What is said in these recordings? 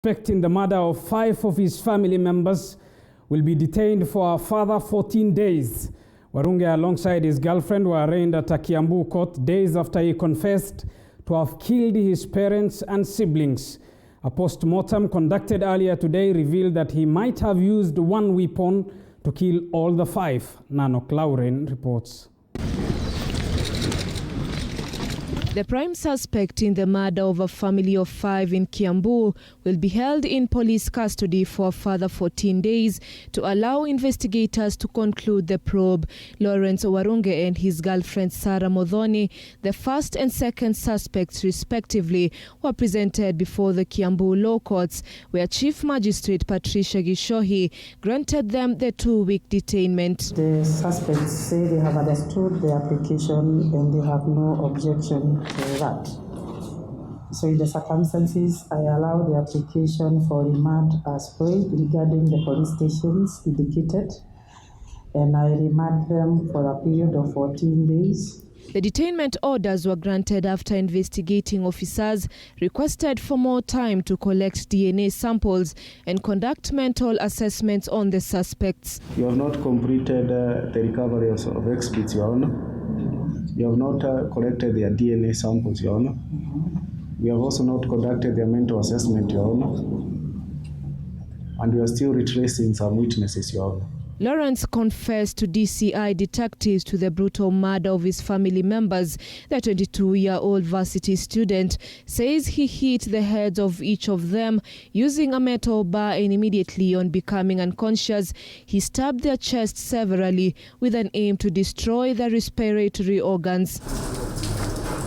Suspecting the murder of 5 of his family members will be detained for a further 14 days. Warunge alongside his girlfriend were arraigned at a Kiambu court days after he confessed to have killed his parents and siblings. A post-mortem conducted earlier today revealed that he might have used one weapon to kill all the 5. Nanok Lauren reports. The prime suspect in the murder of a family of 5 in Kiambu will be held in police custody for a further 14 days to allow investigators to conclude the probe. Lawrence Warunge and his girlfriend Sarah Modhoni, the first and second suspects respectively, were presented before the Kiambu law courts, where Chief Magistrate Patricia Gishohi granted them the 2-week detainment. The suspects say they have understood the application and they have no objection to that. So in the circumstances, I allow the application for remand as prayed regarding the police stations indicated, and I remand them for a period of 14 days. The detainment orders were granted after investigating officers requested for more time to collect DNA samples and conduct mental assessments on the suspects. You have not completed the recovery of exhibits, Your Honor. You have not collected their DNA samples, Your Honor. We have also not conducted their mental assessment, Your Honor. And we are still retracing some witnesses, Your Honor. Lawrence confessed to DCI detectives to the brutal murder of his family members. The 22-year-old varsity student says he hit the heads of each of them using a metal bar, and immediately on becoming unconscious, he stabbed their chests severally with an aim to destroy their respiratory organs.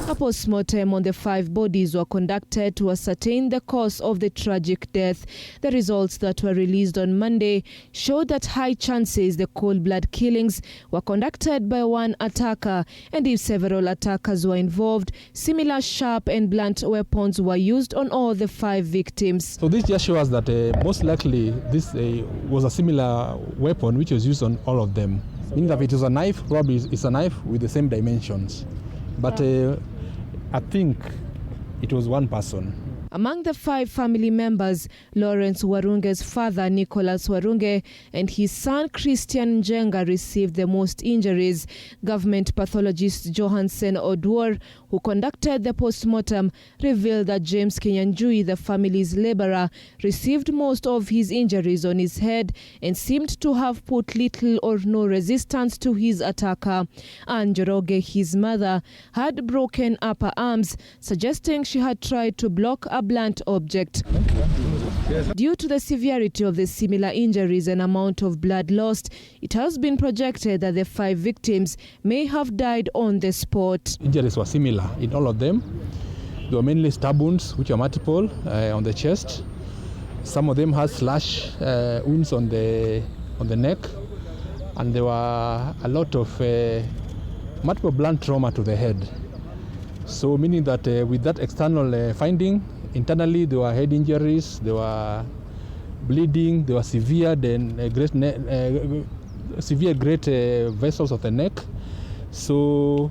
A post-mortem on the 5 bodies were conducted to ascertain the cause of the tragic death. The results that were released on Monday showed that high chances the cold-blood killings were conducted by one attacker, and if several attackers were involved, similar sharp and blunt weapons were used on all the 5 victims. So this just shows that most likely this was a similar weapon which was used on all of them. Meaning that if it is a knife, probably it's a knife with the same dimensions. But I think it was one person. Among the 5 family members, Lawrence Warunge's father, Nicholas Warunge, and his son, Christian Njenga, received the most injuries. Government pathologist Johansen Odwor, who conducted the post-mortem, revealed that James Kenyanjui, the family's laborer, received most of his injuries on his head and seemed to have put little or no resistance to his attacker. Anne Njoroge, his mother, had broken upper arms, suggesting she had tried to block a blunt object. Due to the severity of the similar injuries and amount of blood lost, it has been projected that the 5 victims may have died on the spot. Injuries were similar in all of them. They were mainly stab wounds, which are multiple on the chest. Some of them had slash wounds on the neck, and there were a lot of multiple blunt trauma to the head. So meaning that with that external finding, internally there were head injuries, there were bleeding, there were severe great vessels of the neck. So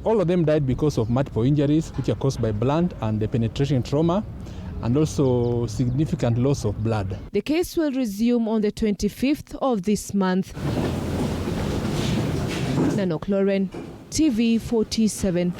all of them died because of multiple injuries which are caused by blunt and the penetration trauma, and also significant loss of blood. The case will resume on the 25th of this month. Nanok Lauren, TV 47.